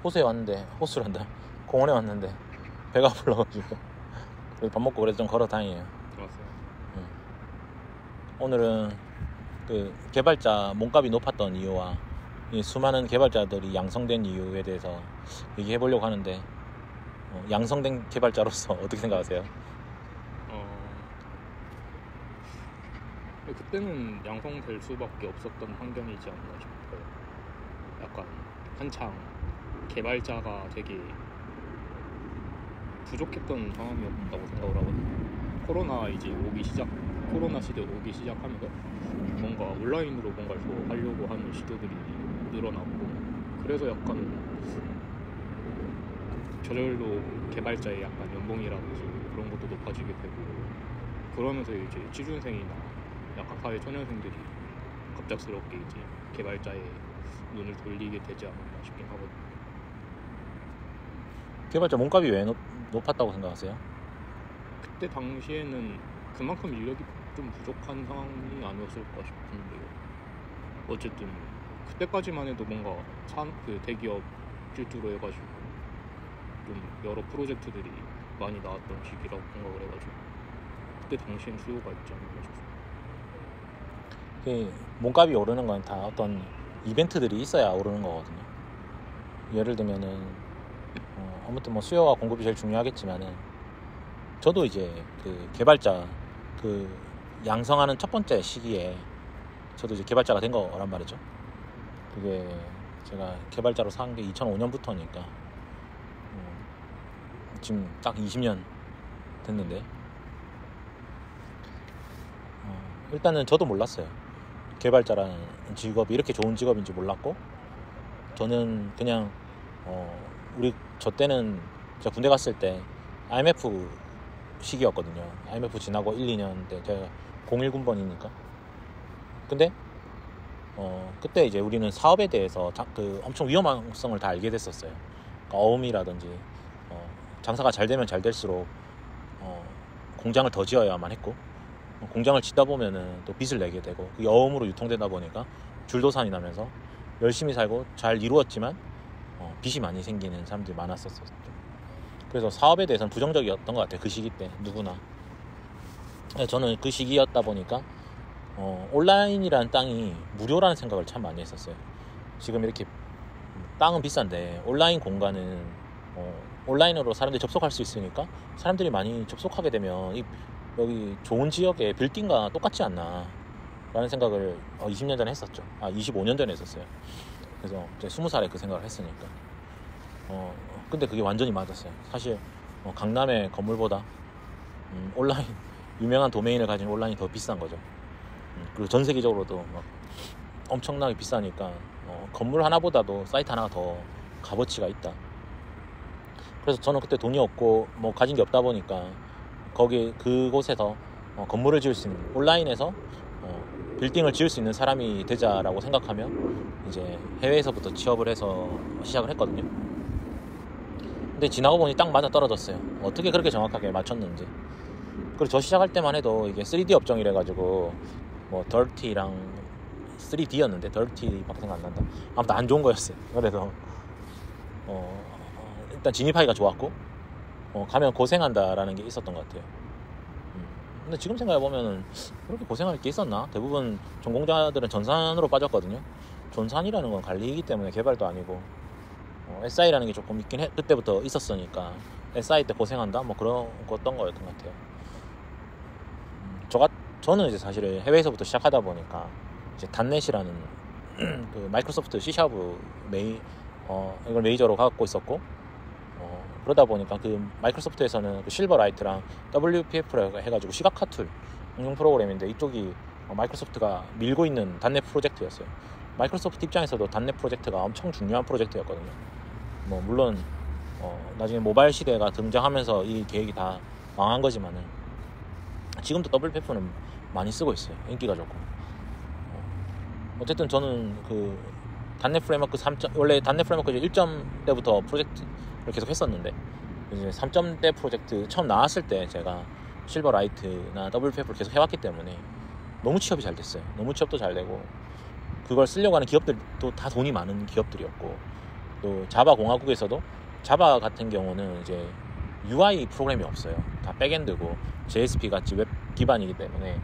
호수에 왔는데, 호수란다, 공원에 왔는데 배가 불러가지고 밥 먹고 그래서 좀 걸어 다니에요. 좋았어요. 오늘은 그 개발자 몸값이 높았던 이유와 이 수많은 개발자들이 양성된 이유에 대해서 얘기해 보려고 하는데, 양성된 개발자로서 어떻게 생각하세요? 그때는 양성될 수밖에 없었던 환경이지 않나 싶어요. 약간 한창 개발자가 되게 부족했던 상황이었다고 생각을 하거든요. 코로나 시대 오기 시작하면서 뭔가 온라인으로 뭔가를 더 하려고 하는 시도들이 늘어났고, 그래서 약간 저절로 개발자의 약간 연봉이라든지 그런 것도 높아지게 되고, 그러면서 이제 취준생이나 약간 사회 초년생들이 갑작스럽게 이제 개발자의 눈을 돌리게 되지 않았나 싶긴 하거든요. 개발자 몸값이 왜 높았다고 생각하세요? 그때 당시에는 그만큼 인력이 좀 부족한 상황이 아니었을까 싶은데요. 어쨌든 그때까지만 해도 뭔가 그 대기업 질주로 해가지고 좀 여러 프로젝트들이 많이 나왔던 시기라고 생각을 해가지고 그때 당시엔 수요가 있지 않나 싶어요. 몸값이 오르는 건 다 어떤 이벤트들이 있어야 오르는 거거든요. 예를 들면은 아무튼 뭐 수요와 공급이 제일 중요하겠지만은, 저도 이제 그 개발자 그 양성하는 첫 번째 시기에 저도 이제 개발자가 된 거란 말이죠. 그게 제가 개발자로 산 게 2005년부터니까 지금 딱 20년 됐는데, 일단은 저도 몰랐어요. 개발자라는 직업이 이렇게 좋은 직업인지 몰랐고, 저는 그냥 저 때는 제가 군대 갔을 때 IMF 시기였거든요. IMF 지나고 1, 2년 때 제가 01군번이니까. 근데 그때 이제 우리는 사업에 대해서 그 엄청 위험성을 다 알게 됐었어요. 그러니까 어음이라든지 장사가 잘 되면 잘 될수록 공장을 더 지어야만 했고, 공장을 짓다 보면은 또 빚을 내게 되고, 그게 어음으로 유통되다 보니까 줄도산이 나면서 열심히 살고 잘 이루었지만 빚이 많이 생기는 사람들이 많았었죠. 그래서 사업에 대해서는 부정적이었던 것 같아요. 그 시기 때 누구나. 저는 그 시기였다 보니까 온라인이라는 땅이 무료라는 생각을 참 많이 했었어요. 지금 이렇게 땅은 비싼데 온라인 공간은 온라인으로 사람들이 접속할 수 있으니까 사람들이 많이 접속하게 되면 여기 좋은 지역의 빌딩과 똑같지 않나 라는 생각을 20년 전에 했었죠. 25년 전에 했었어요. 그래서 이제 20살에 그 생각을 했으니까. 근데 그게 완전히 맞았어요. 사실 강남의 건물보다 온라인 유명한 도메인을 가진 온라인이 더 비싼 거죠. 그리고 전 세계적으로도 막 엄청나게 비싸니까 건물 하나보다도 사이트 하나가 더 값어치가 있다. 그래서 저는 그때 돈이 없고 뭐 가진 게 없다 보니까 그곳에서 건물을 지을 수 있는, 온라인에서 빌딩을 지을 수 있는 사람이 되자라고 생각하면 이제 해외에서부터 취업을 해서 시작을 했거든요. 근데 지나고 보니 딱 맞아 떨어졌어요. 어떻게 그렇게 정확하게 맞췄는지. 그리고 저 시작할 때만 해도 이게 3D 업종이래 가지고 뭐 덜티랑 3D였는데 덜티밖에 생각 안 난다. 아무튼 안 좋은 거였어요. 그래서 일단 진입하기가 좋았고 가면 고생한다라는 게 있었던 것 같아요. 근데 지금 생각해보면 그렇게 고생할 게 있었나? 대부분 전공자들은 전산으로 빠졌거든요. 전산이라는 건 관리이기 때문에 개발도 아니고 SI라는 게 조금 있긴 그때부터 있었으니까 SI 때 고생한다? 뭐 그런 거였던 거였던 것 같아요. 저는 이제 사실 해외에서부터 시작하다 보니까 이제 단넷이라는 그 마이크로소프트 C# 이걸 메이저로 갖고 있었고, 그러다 보니까 그 마이크로소프트에서는 그 실버라이트랑 WPF라고 해가지고 시각화 툴 응용 프로그램인데, 이쪽이 마이크로소프트가 밀고 있는 단넷 프로젝트였어요. 마이크로소프트 입장에서도 단넷 프로젝트가 엄청 중요한 프로젝트였거든요. 뭐 물론 나중에 모바일 시대가 등장하면서 이 계획이 다 망한 거지만은 지금도 WPF는 많이 쓰고 있어요. 인기가 좋고. 어쨌든 저는 그 단넷 프레임워크 3점, 원래 단넷 프레임워크 1점 때부터 프로젝트를 계속 했었는데, 이제 3점대 프로젝트 처음 나왔을 때 제가 실버라이트나 WPF를 계속 해왔기 때문에 너무 취업이 잘 됐어요. 너무 취업도 잘 되고, 그걸 쓰려고 하는 기업들도 다 돈이 많은 기업들이었고, 또 자바 공화국에서도 자바 같은 경우는 이제 UI 프로그램이 없어요. 다 백엔드고 JSP 같이 웹 기반이기 때문에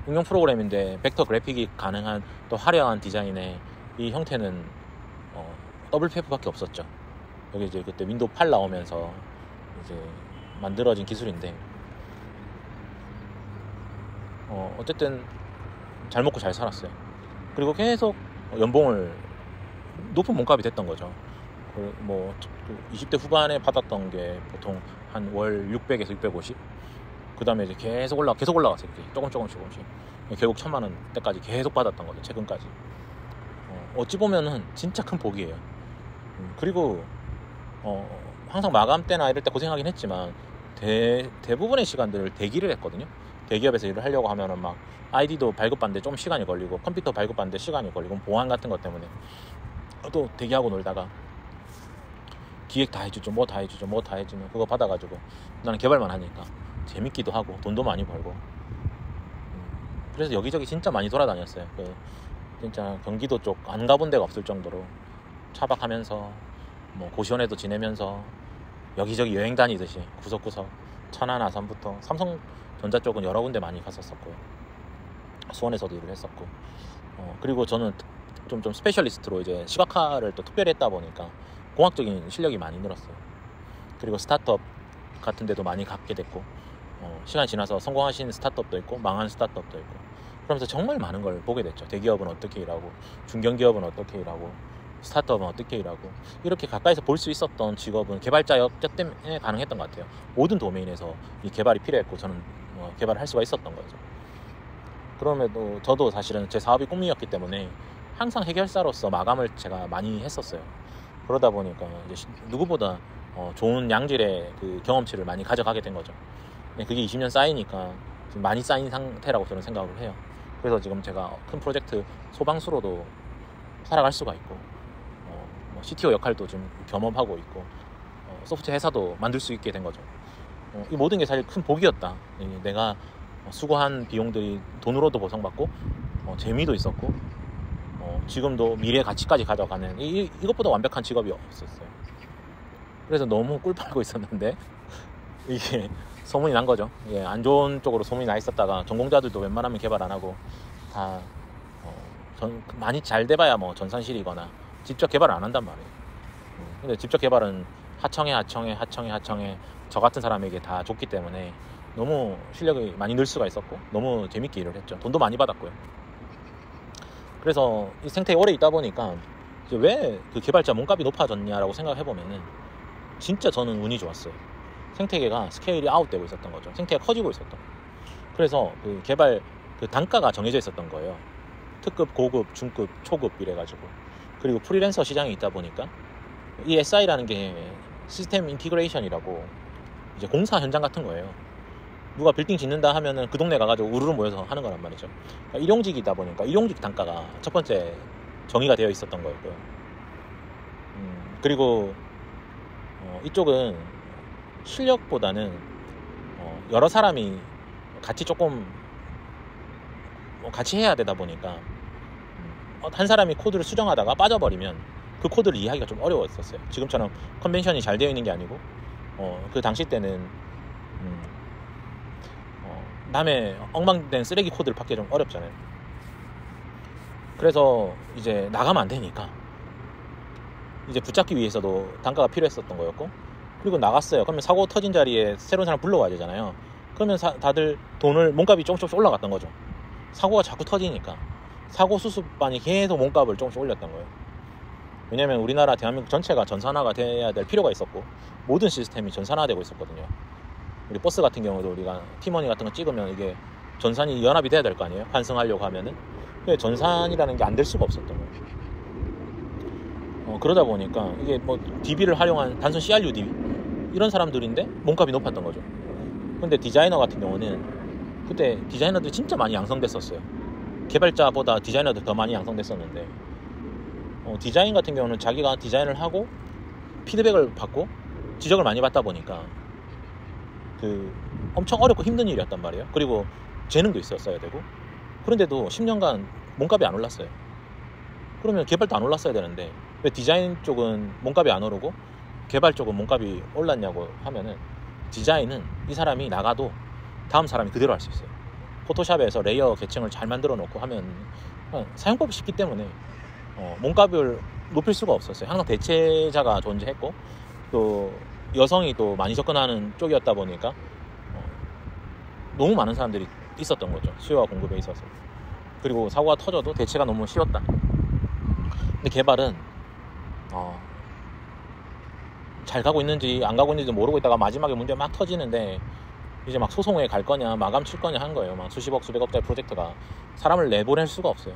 응용 프로그램인데 벡터 그래픽이 가능한 또 화려한 디자인의 이 형태는 WPF밖에 없었죠. 여기 이제 그때 윈도우 8 나오면서 이제 만들어진 기술인데 어쨌든 잘 먹고 잘 살았어요. 그리고 계속 연봉을 높은 몸값이 됐던 거죠. 뭐 20대 후반에 받았던 게 보통 한 월 600에서 650. 그 다음에 이제 계속 올라갔어요. 조금씩 결국 1000만 원 때까지 계속 받았던 거죠. 최근까지. 어찌 보면은 진짜 큰 복이에요. 그리고 항상 마감 때나 이럴 때 고생하긴 했지만 대부분의 시간들을 대기를 했거든요. 대기업에서 일을 하려고 하면은 막 아이디도 발급받는데 좀 시간이 걸리고 컴퓨터 발급받는데 시간이 걸리고 보안 같은 것 때문에 또 대기하고 놀다가 기획 다 해주죠. 뭐 다 해주면 그거 받아가지고 나는 개발만 하니까 재밌기도 하고 돈도 많이 벌고 그래서 여기저기 진짜 많이 돌아다녔어요. 진짜 경기도 쪽 안 가본 데가 없을 정도로 차박하면서 뭐 고시원에도 지내면서 여기저기 여행 다니듯이 구석구석 천안 아산부터 삼성전자 쪽은 여러 군데 많이 갔었었고요. 수원에서도 일을 했었고 그리고 저는 좀 스페셜리스트로 이제 시각화를 또 특별히 했다 보니까 공학적인 실력이 많이 늘었어요. 그리고 스타트업 같은 데도 많이 갖게 됐고 시간이 지나서 성공하신 스타트업도 있고 망한 스타트업도 있고 그러면서 정말 많은 걸 보게 됐죠. 대기업은 어떻게 일하고 중견기업은 어떻게 일하고 스타트업은 어떻게 일하고 이렇게 가까이서 볼 수 있었던 직업은 개발자였기 때문에 가능했던 것 같아요. 모든 도메인에서 이 개발이 필요했고 저는 개발을 할 수가 있었던 거죠. 그럼에도 저도 사실은 제 사업이 꿈이었기 때문에 항상 해결사로서 마감을 제가 많이 했었어요. 그러다 보니까 이제 누구보다 좋은 양질의 그 경험치를 많이 가져가게 된 거죠. 그게 20년 쌓이니까 지금 많이 쌓인 상태라고 저는 생각을 해요. 그래서 지금 제가 큰 프로젝트 소방수로도 살아갈 수가 있고 CTO 역할도 좀 겸업하고 있고 소프트웨어 회사도 만들 수 있게 된 거죠. 이 모든 게 사실 큰 복이었다. 내가 수고한 비용들이 돈으로도 보상받고 재미도 있었고 지금도 미래 가치까지 가져가는 이것보다 완벽한 직업이 없었어요. 그래서 너무 꿀 빨고 있었는데 이게 소문이 난 거죠. 안 좋은 쪽으로 소문이 나 있었다가 전공자들도 웬만하면 개발 안 하고 다 많이 잘 돼봐야 뭐 전산실이거나 직접 개발을 안 한단 말이에요. 근데 직접 개발은 하청에 저 같은 사람에게 다 줬기 때문에 너무 실력이 많이 늘 수가 있었고 너무 재밌게 일을 했죠. 돈도 많이 받았고요. 그래서 이 생태에 오래 있다 보니까 이제 왜 그 개발자 몸값이 높아졌냐라고 생각해 보면은 진짜 저는 운이 좋았어요. 생태계가 스케일이 아웃되고 있었던 거죠. 생태계가 커지고 있었던 거예요. 그래서 그 개발 그 단가가 정해져 있었던 거예요. 특급, 고급, 중급, 초급 이래가지고. 그리고 프리랜서 시장이 있다 보니까 이 SI라는 게 시스템 인티그레이션이라고 이제 공사 현장 같은 거예요. 누가 빌딩 짓는다 하면은 그 동네 가가지고 우르르 모여서 하는 거란 말이죠. 그러니까 일용직이다 보니까 일용직 단가가 첫 번째 정의가 되어 있었던 거였고요. 그리고 이쪽은 실력보다는 여러 사람이 같이 조금 같이 해야 되다 보니까 한 사람이 코드를 수정하다가 빠져버리면 그 코드를 이해하기가 좀 어려웠었어요. 지금처럼 컨벤션이 잘 되어 있는 게 아니고 그 당시 때는 남의 엉망된 쓰레기 코드를 받기 좀 어렵잖아요. 그래서 이제 나가면 안 되니까 이제 붙잡기 위해서도 단가가 필요했었던 거였고 그리고 나갔어요. 그러면 사고 터진 자리에 새로운 사람 불러와야 되잖아요. 그러면 다들 돈을 몸값이 조금씩 올라갔던 거죠. 사고가 자꾸 터지니까 사고 수습반이 계속 몸값을 조금씩 올렸던 거예요. 왜냐면 우리나라 대한민국 전체가 전산화가 돼야 될 필요가 있었고 모든 시스템이 전산화되고 있었거든요. 우리 버스 같은 경우도 우리가 티머니 같은 거 찍으면 이게 전산이 연합이 돼야 될 거 아니에요. 환승하려고 하면은. 근데 전산이라는 게 안 될 수가 없었던 거예요. 그러다 보니까 이게 뭐 DB를 활용한 단순 CRU DB 이런 사람들인데 몸값이 높았던 거죠. 근데 디자이너 같은 경우는 그때 디자이너들이 진짜 많이 양성됐었어요. 개발자보다 디자이너들 더 많이 양성됐었는데 디자인 같은 경우는 자기가 디자인을 하고 피드백을 받고 지적을 많이 받다 보니까 그 엄청 어렵고 힘든 일이었단 말이에요. 그리고 재능도 있었어야 되고 그런데도 10년간 몸값이 안 올랐어요. 그러면 개발도 안 올랐어야 되는데 왜 디자인 쪽은 몸값이 안 오르고 개발 쪽은 몸값이 올랐냐고 하면은, 디자인은 이 사람이 나가도 다음 사람이 그대로 할 수 있어요. 포토샵에서 레이어 계층을 잘 만들어 놓고 하면 사용법이 쉽기 때문에 몸값을 높일 수가 없었어요. 항상 대체자가 존재했고, 또 여성이 또 많이 접근하는 쪽이었다 보니까 너무 많은 사람들이 있었던 거죠. 수요와 공급에 있어서. 그리고 사고가 터져도 대체가 너무 쉬웠다. 근데 개발은 잘 가고 있는지 안 가고 있는지 모르고 있다가 마지막에 문제 막 터지는데, 이제 막 소송에 갈 거냐 마감 칠 거냐 한 거예요. 막 수십억 수백억짜리 프로젝트가 사람을 내보낼 수가 없어요.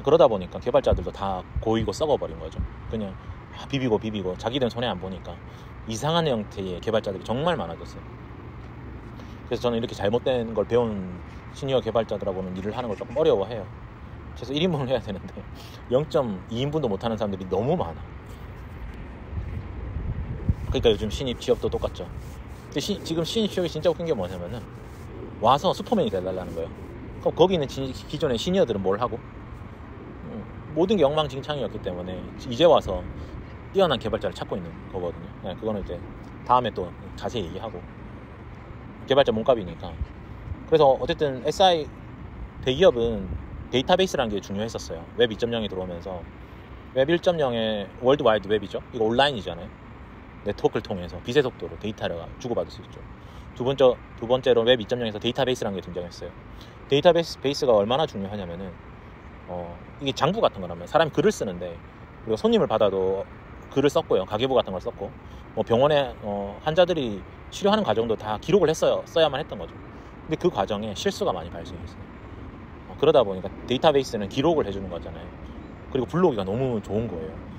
그러다 보니까 개발자들도 다 고이고 썩어버린 거죠. 그냥 비비고 자기들은 손해 안 보니까 이상한 형태의 개발자들이 정말 많아졌어요. 그래서 저는 이렇게 잘못된 걸 배운 시니어 개발자들하고는 일을 하는 걸 조금 어려워해요. 그래서 1인분을 해야 되는데 0.2인분도 못하는 사람들이 너무 많아. 그러니까 요즘 신입 취업도 똑같죠. 근데 지금 신입 취업이 진짜 웃긴 게 뭐냐면은, 와서 슈퍼맨이 돼달라는 거예요. 그럼 거기 있는 기존의 시니어들은 뭘 하고, 모든 게 엉망진창이었기 때문에 이제 와서 뛰어난 개발자를 찾고 있는 거거든요. 네, 그거는 이제 다음에 또 자세히 얘기하고, 개발자 몸값이니까. 그래서 어쨌든 SI 대기업은 데이터베이스라는 게 중요했었어요. 웹 2.0이 들어오면서. 웹 1.0의 월드 와이드 웹이죠. 이거 온라인이잖아요. 네트워크를 통해서 빛의 속도로 데이터를 주고받을 수 있죠. 두 번째로 웹 2.0에서 데이터베이스라는 게 등장했어요. 데이터베이스가 얼마나 중요하냐면은, 이게 장부 같은 거라면 사람이 글을 쓰는데, 우리가 손님을 받아도 글을 썼고요. 가계부 같은 걸 썼고, 병원에 환자들이 치료하는 과정도 다 기록을 써야만 했던 거죠. 근데 그 과정에 실수가 많이 발생했어요. 그러다 보니까 데이터베이스는 기록을 해주는 거잖아요. 그리고 불러오기가 너무 좋은 거예요.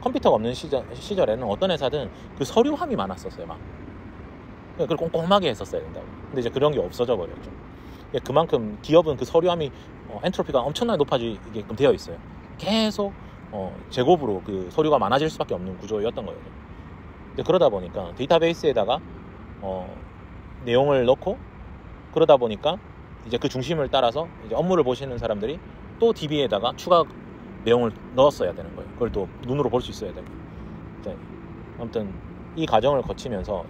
컴퓨터가 없는 시절에는 어떤 회사든 그 서류함이 많았었어요. 막 그걸 꼼꼼하게 했었어야 된다고. 근데 이제 그런 게 없어져 버렸죠. 그만큼 기업은 그 서류함이 엔트로피가 엄청나게 높아지게끔 되어 있어요. 계속 제곱으로 그 서류가 많아질 수밖에 없는 구조였던 거예요. 그러다 보니까 데이터베이스에다가 내용을 넣고, 그러다 보니까 이제 그 중심을 따라서 이제 업무를 보시는 사람들이 또 DB에다가 추가 내용을 넣었어야 되는 거예요. 그걸 또 눈으로 볼 수 있어야 되고. 네. 아무튼 이 과정을 거치면서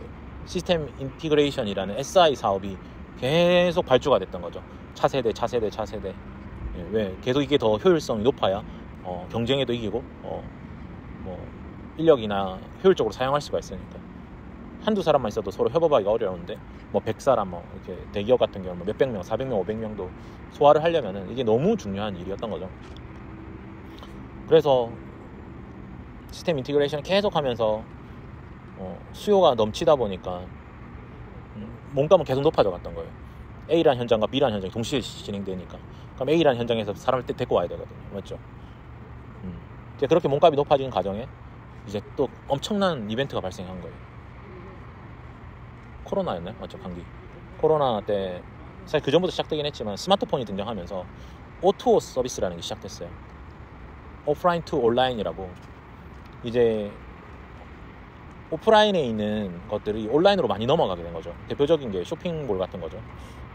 시스템 인티그레이션이라는 SI 사업이 계속 발주가 됐던 거죠. 차세대. 예, 왜? 계속 이게 더 효율성이 높아야 경쟁에도 이기고 인력이나 효율적으로 사용할 수가 있으니까. 한두 사람만 있어도 서로 협업하기가 어려운데 100사람 이렇게 대기업 같은 경우는 몇백 명, 400명, 500명도 소화를 하려면은 이게 너무 중요한 일이었던 거죠. 그래서 시스템 인티그레이션을 계속 하면서 수요가 넘치다 보니까 몸값은 계속 높아져 갔던 거예요. A라는 현장과 B라는 현장이 동시에 진행되니까. 그럼 A라는 현장에서 사람을 데리고 와야 되거든요. 맞죠? 이제 그렇게 몸값이 높아지는 과정에 이제 또 엄청난 이벤트가 발생한 거예요. 코로나였나요? 맞죠? 감기. 코로나 때 사실 그 전부터 시작되긴 했지만 스마트폰이 등장하면서 O2O 서비스라는 게 시작됐어요. 오프라인 투 온라인이라고. 이제 오프라인에 있는 것들이 온라인으로 많이 넘어가게 된 거죠. 대표적인 게 쇼핑몰 같은 거죠.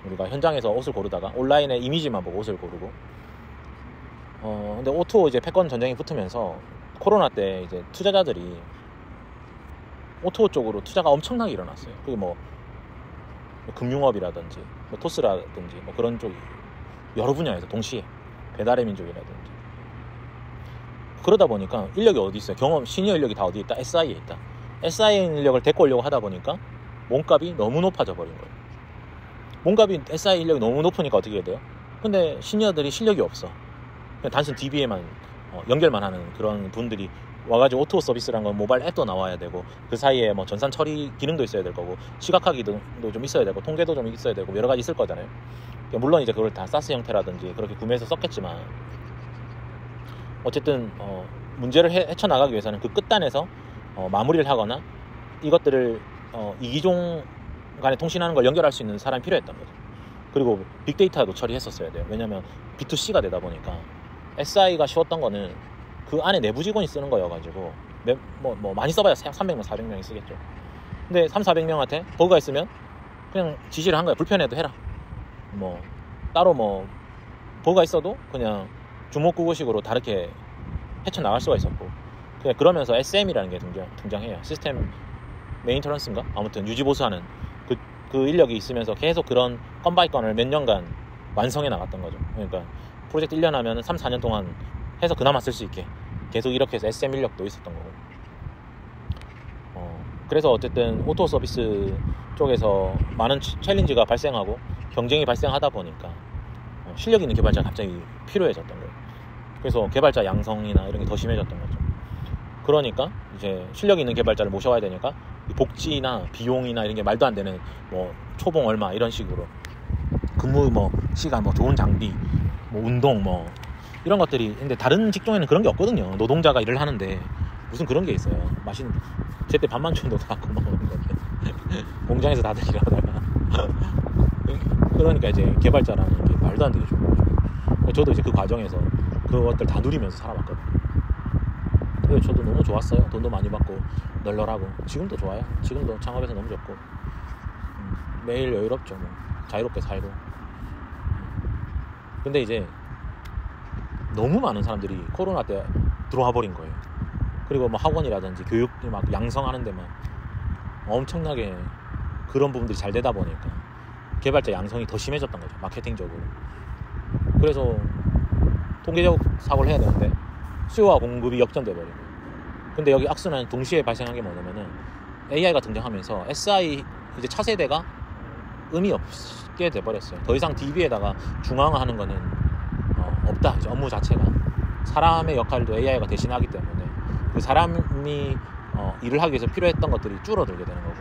우리가 현장에서 옷을 고르다가 온라인에 이미지만 보고 옷을 고르고. 근데 O2O 이제 패권 전쟁이 붙으면서 코로나 때 이제 투자자들이 O2O 쪽으로 투자가 엄청나게 일어났어요. 그게 금융업이라든지 토스라든지 그런 쪽이 여러 분야에서 동시에, 배달의 민족이라든지. 그러다 보니까 인력이 어디 있어요? 시니어 인력이 다 어디 있다? SI에 있다. SI 인력을 데리고 오려고 하다 보니까 몸값이 너무 높아져 버린 거예요. 몸값이 SI 인력이 너무 높으니까 어떻게 해야 돼요? 근데 시니어들이 실력이 없어. 그냥 단순 DB에만 연결만 하는 그런 분들이 와가지고 O2O 서비스란 건 모바일 앱도 나와야 되고, 그 사이에 전산 처리 기능도 있어야 될 거고, 시각화기도 좀 있어야 되고, 통계도 좀 있어야 되고, 여러 가지 있을 거잖아요. 물론 이제 그걸 다 사스 형태라든지 그렇게 구매해서 썼겠지만, 어쨌든 문제를 헤쳐나가기 위해서는 그 끝단에서 마무리를 하거나 이것들을 이기종 간에 통신하는 걸 연결할 수 있는 사람이 필요했던 거죠. 그리고 빅데이터도 처리했었어야 돼요. 왜냐면 B2C가 되다 보니까 SI가 쉬웠던 거는 그 안에 내부 직원이 쓰는 거여가지고 많이 써봐야 300명, 400명이 쓰겠죠. 근데 300-400명한테 버그가 있으면 그냥 지시를 한 거예요. 불편해도 해라. 따로 버그가 있어도 그냥 주먹구구식으로 다르게 헤쳐나갈 수가 있었고, 그러면서 SM이라는 게 등장해요. 시스템 메인터넌스인가? 아무튼 유지보수하는 그 인력이 있으면서 계속 그런 건 바이 건을 몇 년간 완성해 나갔던 거죠. 그러니까 프로젝트 1년 하면 3, 4년 동안 해서 그나마 쓸 수 있게 계속 이렇게 해서 SM 인력도 있었던 거고. 그래서 어쨌든 오토 서비스 쪽에서 많은 챌린지가 발생하고 경쟁이 발생하다 보니까 실력 있는 개발자가 갑자기 필요해졌던 거예요. 그래서 개발자 양성이나 이런 게 더 심해졌던 거죠. 그러니까 이제 실력 있는 개발자를 모셔와야 되니까 복지나 비용이나 이런 게 말도 안 되는 뭐 초봉 얼마 이런 식으로 근무 뭐 시간 뭐 좋은 장비 뭐 운동 뭐 이런 것들이. 근데 다른 직종에는 그런 게 없거든요. 노동자가 일을 하는데 무슨 그런 게 있어요. 맛있는 제때 반만천도 나고 막 그런 건데 공장에서 다들 일하다가 그러니까 이제 개발자라는 게 말도 안 되게 좋은 거죠. 저도 이제 그 과정에서 그것들 다 누리면서 살아봤거든요. 그래서 저도 너무 좋았어요. 돈도 많이 받고 널널하고. 지금도 좋아요. 지금도 창업해서 너무 좋고 매일 여유롭죠. 뭐 자유롭게 살고. 근데 이제 너무 많은 사람들이 코로나 때 들어와 버린 거예요. 그리고 뭐 학원이라든지 교육 막 양성하는데 막 엄청나게 그런 부분들이 잘 되다 보니까 개발자 양성이 더 심해졌던 거죠. 마케팅적으로. 그래서 통계적 사고를 해야 되는데 수요와 공급이 역전돼 버리고. 근데 여기 악순환 동시에 발생한 게 뭐냐면은 AI가 등장하면서 SI 이제 차세대가 의미 없게 돼 버렸어요. 더 이상 DB에다가 중앙화하는 거는 없다. 이제 업무 자체가 사람의 역할도 AI가 대신하기 때문에 그 사람이 일을 하기 위해서 필요했던 것들이 줄어들게 되는 거고.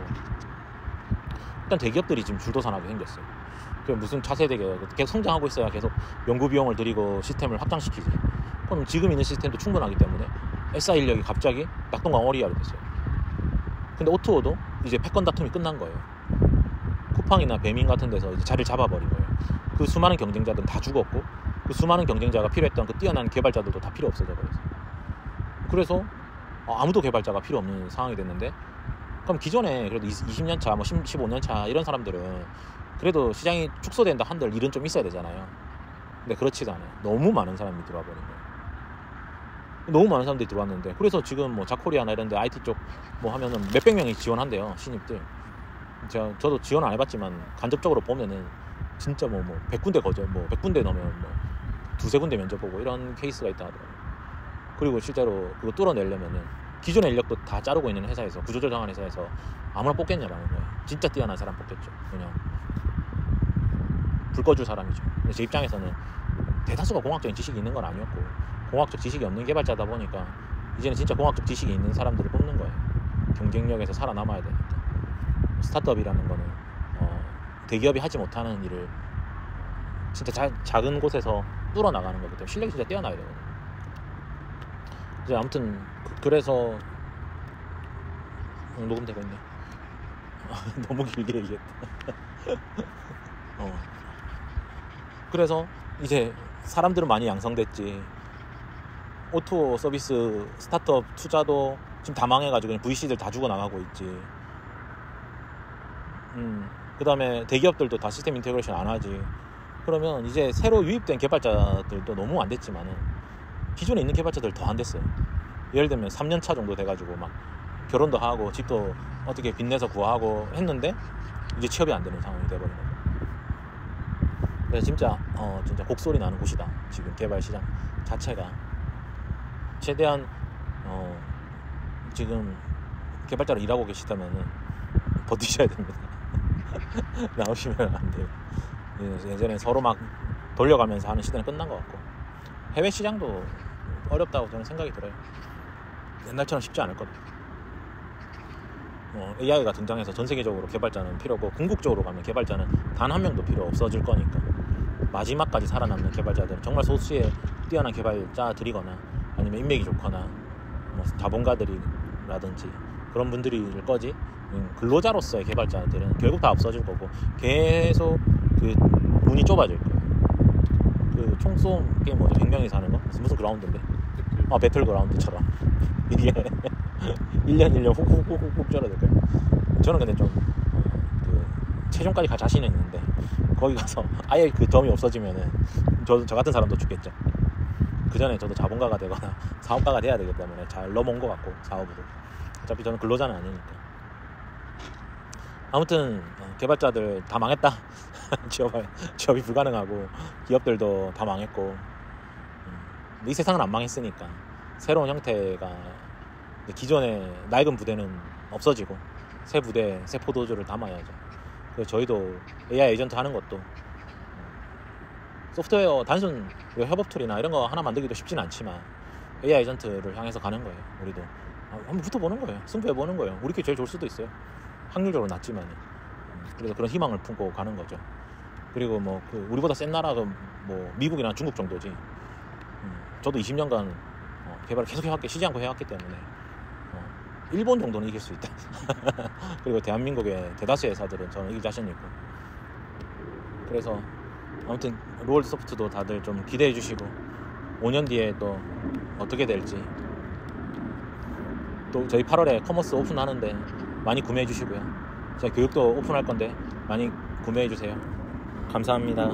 일단 대기업들이 지금 줄도산하게 생겼어요. 무슨 차세대가 계속 성장하고 있어야 계속 연구 비용을 들이고 시스템을 확장시키지. 그럼 지금 있는 시스템도 충분하기 때문에 SI 인력이 갑자기 낙동강 어리야로 됐어요. 근데 오토도 이제 패권 다툼이 끝난 거예요. 쿠팡이나 배민 같은 데서 이제 자리를 잡아버린 거예요. 그 수많은 경쟁자들은 다 죽었고 그 수많은 경쟁자가 필요했던 그 뛰어난 개발자들도 다 필요 없어져 버렸어요. 그래서 아무도 개발자가 필요 없는 상황이 됐는데, 그럼 기존에 그래도 20년 차, 뭐 15년 차 이런 사람들은 그래도 시장이 축소된다 한들 일은 좀 있어야 되잖아요. 근데 그렇지도 않아요. 너무 많은 사람이 들어와 버린 거예요. 너무 많은 사람들이 들어왔는데, 그래서 지금 뭐 자코리아나 이런 데 IT 쪽 뭐 하면은 몇백 명이 지원한대요. 신입들. 저도 지원 안 해봤지만 간접적으로 보면은 진짜 뭐 100군데 거죠. 뭐 100군데 넣으면 뭐 두세 군데 면접 보고 이런 케이스가 있다 하더라고요. 그리고 실제로 그거 뚫어내려면은 기존의 인력도 다 자르고 있는 회사에서, 구조조정한 회사에서 아무나 뽑겠냐라는 거예요. 진짜 뛰어난 사람 뽑겠죠. 그냥 불 꺼줄 사람이죠. 근데 제 입장에서는 대다수가 공학적인 지식이 있는 건 아니었고, 공학적 지식이 없는 개발자다 보니까 이제는 진짜 공학적 지식이 있는 사람들을 뽑는 거예요. 경쟁력에서 살아남아야 되니까. 스타트업이라는 거는 대기업이 하지 못하는 일을 진짜 작은 곳에서 뚫어나가는 거기 때문에 실력이 진짜 뛰어나야 되거든요. 이제 아무튼 그래서 녹음되고 있네. 너무 길게 얘기했다. 그래서 이제 사람들은 많이 양성됐지. 오토 서비스 스타트업 투자도 지금 다 망해가지고 그냥 VC들 다 죽어나가고 있지. 그 다음에 대기업들도 다 시스템 인테그레이션 안 하지. 그러면 이제 새로 유입된 개발자들도 너무 안 됐지만은 기존에 있는 개발자들 더 안 됐어요. 예를 들면 3년차 정도 돼가지고 막 결혼도 하고 집도 어떻게 빚내서 구하고 했는데 이제 취업이 안 되는 상황이 돼버린 거예요. 그래서 진짜 곡소리 나는 곳이다. 지금 개발 시장 자체가. 최대한 지금 개발자로 일하고 계시다면은 버티셔야 됩니다. 나오시면 안 돼요. 예전에 서로 막 돌려가면서 하는 시대는 끝난 것 같고, 해외 시장도 어렵다고 저는 생각이 들어요. 옛날처럼 쉽지 않을 거다. AI가 등장해서 전 세계적으로 개발자는 필요 없고, 궁극적으로 가면 개발자는 단 한 명도 필요 없어질 거니까 마지막까지 살아남는 개발자들은 정말 소수의 뛰어난 개발자들이거나 아니면 인맥이 좋거나 뭐 자본가들이라든지 그런 분들일 거지, 근로자로서의 개발자들은 결국 다 없어질 거고 계속 그 문이 좁아질 거예요. 그 총쏘움 게임 뭐죠? 100명이 사는 거? 무슨 그라운드인데? 배틀그라운드처럼 이게 1년 훅훅훅훅 줄어들 거예요. 저는 근데 좀 최종까지 갈 자신은 있는데 거기 가서 아예 그 점이 없어지면은 저 같은 사람도 죽겠죠. 그 전에 저도 자본가가 되거나 사업가가 돼야 되기 때문에 잘 넘어온 것 같고, 사업으로. 어차피 저는 근로자는 아니니까. 아무튼 개발자들 다 망했다. 취업이 불가능하고 기업들도 다 망했고, 이 세상은 안 망했으니까 새로운 형태가, 기존의 낡은 부대는 없어지고 새 부대, 새 포도주를 담아야죠. 그래서 저희도 AI 에이전트 하는 것도 소프트웨어 단순 협업 툴이나 이런 거 하나 만들기도 쉽진 않지만 AI 에이전트를 향해서 가는 거예요. 우리도 한번 붙어보는 거예요. 승부해보는 거예요. 우리끼리 제일 좋을 수도 있어요. 확률적으로 낮지만. 그래서 그런 희망을 품고 가는 거죠. 그리고 뭐 우리보다 센 나라가 뭐 미국이나 중국 정도지. 저도 20년간 개발을 계속 해왔기, 쉬지 않고 해왔기 때문에 일본 정도는 이길 수 있다. 그리고 대한민국의 대다수의 회사들은 저는 이길 자신 있고. 그래서 아무튼 로월드 소프트도 다들 좀 기대해 주시고, 5년 뒤에 또 어떻게 될지, 또 저희 8월에 커머스 오픈하는데 많이 구매해 주시고요. 제가 교육도 오픈할 건데 많이 구매해 주세요. 감사합니다.